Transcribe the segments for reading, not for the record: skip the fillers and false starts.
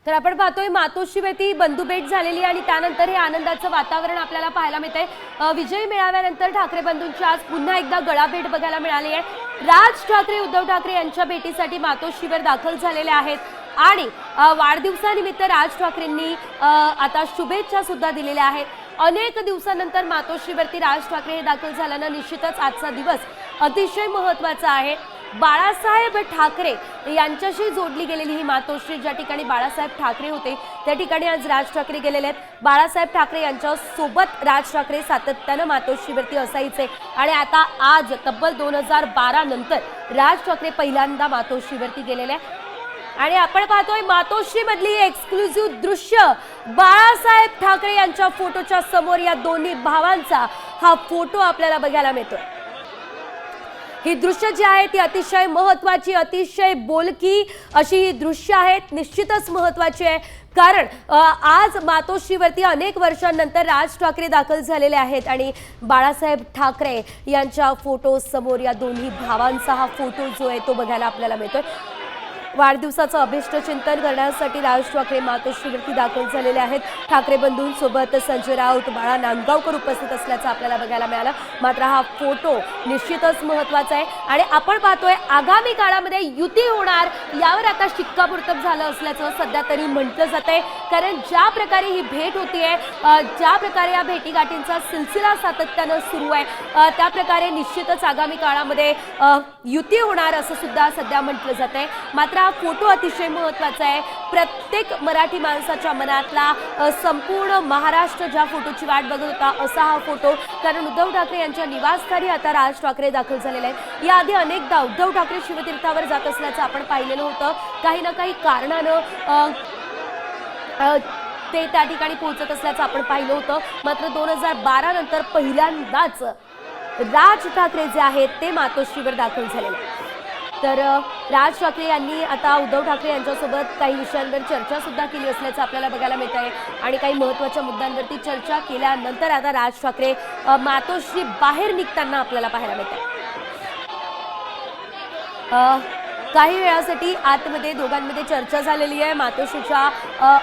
तर आपण पाहतोय मातोश्रीवरती बंधुभेट झालेली आणि त्यानंतर हे आनंदाचं वातावरण आपल्याला पाहायला मिळतंय। विजयी मेळाव्यानंतर ठाकरे बंधूंची आज पुन्हा एकदा गळाभेट बघायला मिळाली आहे। राज ठाकरे उद्धव ठाकरे यांच्या भेटीसाठी मातोश्रीवर दाखल झालेले आहेत आणि वाढदिवसानिमित्त राज ठाकरेंनी आता शुभेच्छा सुद्धा दिलेल्या आहेत। अनेक दिवसानंतर मातोश्रीवरती राज ठाकरे हे दाखल झाल्यानं निश्चितच आजचा दिवस अतिशय महत्त्वाचा आहे। बाळासाहेब ठाकरे यांच्याशी जोडली गेलेली ही मातोश्री, ज्या ठिकाणी बाळासाहेब ठाकरे होते त्या ठिकाणी आज राज ठाकरे गेलेले आहेत। बाळासाहेब ठाकरे यांच्या सोबत राज ठाकरे सातत्यानं मातोश्रीवरती असायचे आणि आता आज तब्बल 2012 नंतर राज ठाकरे पहिल्यांदा मातोश्रीवरती गेलेले आहेत आणि आपण पाहतोय मातोश्री मधली एक्सक्लुझिव्ह दृश्य। बाळासाहेब ठाकरे यांच्या फोटोच्या समोर या दोन्ही भावांचा हा फोटो आपल्याला बघायला मिळतोय। ही दृश्य जी आहेत ती अतिशय महत्त्वाची, अतिशय बोलकी अशी ही दृश्य आहेत। निश्चितच महत्त्वाची आहे कारण आज मातोश्रीवरती अनेक वर्षांनंतर राज ठाकरे दाखल झालेले आहेत आणि बाळासाहेब ठाकरे यांच्या फोटो समोर या दोन्ही भावांचा हा फोटो जो आहे तो बघायला आपल्याला मिळतोय। वाढदिवसाचं अभिष्ट चिंतन करण्यासाठी राज ठाकरे मातोश्रीवरती दाखल झालेले आहेत। ठाकरे बंधूंसोबत संजय राऊत, बाळा नांदगावकर उपस्थित असल्याचं आपल्याला बघायला मिळालं। मात्र हा फोटो निश्चितच महत्त्वाचा आहे आणि आपण पाहतोय आगामी काळामध्ये युती होणार यावर आता शिक्कामोर्तब झालं असल्याचं सध्या तरी म्हटलं जातंय। कारण ज्या प्रकारे ही भेट होतीये, ज्या प्रकारे या भेटीगाठींचा सिलसिला सातत्यानं सुरू आहे, त्या प्रकारे निश्चितच आगामी काळामध्ये युती होणार असं सुद्धा सध्या म्हटलं जातंय। मात्र फोटो अतिशय महत्त्वाचा आहे। प्रत्येक मराठी माणसाच्या मनातला संपूर्ण महाराष्ट्र ज्या फोटोची वाट बघत होता असा हा फोटो, कारण उद्धव ठाकरे यांच्या निवासस्थानी आता राज ठाकरे दाखल झालेले आहेत। याआधी अनेकदा उद्धव ठाकरे शिवतीर्थावर जात असल्याचं आपण पाहिलेलं होतं। काही ना काही कारणानं ते त्या ठिकाणी पोहोचत असल्याचं आपण पाहिलं होतं। मात्र 2012 नंतर पहिल्यांदाच राज ठाकरे जे आहेत ते मातोश्रीवर दाखल झालेले आहेत। तर राज ठाकरे यांनी आता उद्धव ठाकरे यांच्यासोबत काही विषयांवर चर्चा सुद्धा केली असल्याचं आपल्याला बघायला मिळत आहे आणि काही महत्त्वाच्या मुद्द्यांवरती चर्चा केल्यानंतर आता राज ठाकरे मातोश्री बाहेर निघताना आपल्याला पाहायला मिळत आहे। काही वेळासाठी आतमध्ये दोघांमध्ये चर्चा झालेली आहे। मातोश्रीच्या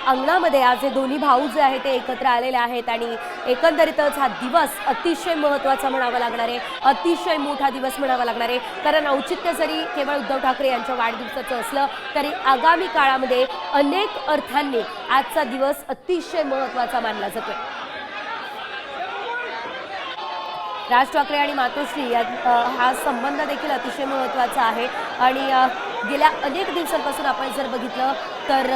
अंगणामध्ये आज हे दोन्ही भाऊ जे आहेत ते एकत्र आलेले आहेत आणि एकंदरीतच हा दिवस अतिशय महत्त्वाचा म्हणावा लागणार आहे, अतिशय मोठा दिवस म्हणावा लागणार आहे। कारण औचित्य जरी केवळ उद्धव ठाकरे यांच्या वाढदिवसाचं असलं तरी आगामी काळामध्ये अनेक अर्थांनी आजचा दिवस अतिशय महत्त्वाचा मानला जातोय। राज ठाकरे आणि मातोश्री हा संबंध देखील अतिशय महत्त्वाचा आहे आणि गेल्या अनेक दिवसांपासून आपण जर बघितलं तर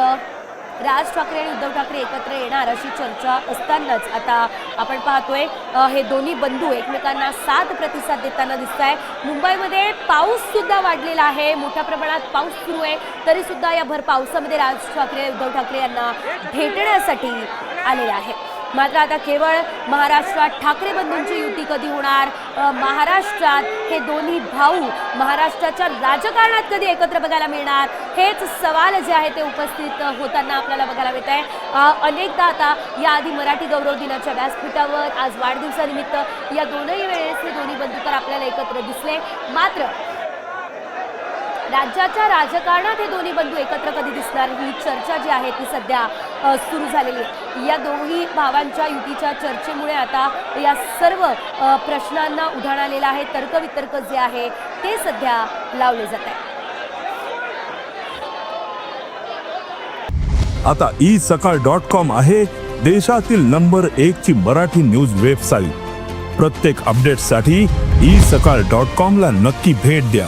राज ठाकरे आणि उद्धव ठाकरे एकत्र येणार अशी चर्चा असतानाच आता आपण पाहतोय हे दोन्ही बंधू एकमेकांना साथ प्रतिसाद देताना दिसत आहे। मुंबईमध्ये पाऊस सुद्धा वाढलेला आहे, मोठ्या प्रमाणात पाऊस सुरू आहे, तरी सुद्धा या भर पावसामध्ये राज ठाकरे उद्धव ठाकरे यांना भेटण्यासाठी आलेले आहेत। मात्र आता केवळ महाराष्ट्रात ठाकरे बंधूंची युती कधी होणार, महाराष्ट्रात हे दोन्ही भाऊ महाराष्ट्राच्या राजकारणात कधी एकत्र बघायला मिळणार, हेच सवाल जे आहे ते उपस्थित होताना आपल्याला बघायला मिळत आहे। अनेकदा आता याआधी मराठी गौरव दिनाच्या व्यासपीठावर आज वाढदिवसानिमित्त या दोनही वेळेस हे दोन्ही बंधू तर आपल्याला एकत्र दिसले। मात्र राज्याच्या राजकारणात हे दोन्ही बंधू एकत्र कधी दिसणार ही चर्चा जी आहे ती सध्या सुरू झालेली आहे। या दोन्ही भावांच्या युतीच्या चर्चेमुळे आता या सर्व प्रश्नांना उधाण आलेलं आहे। तर्कवितर्क जे आहे ते सध्या लावले जात आहे। आता isakal.com आहे देशातील नंबर 1 ची मराठी न्यूज वेबसाईट। प्रत्येक अपडेटसाठी isakal.com ला नक्की भेट द्या।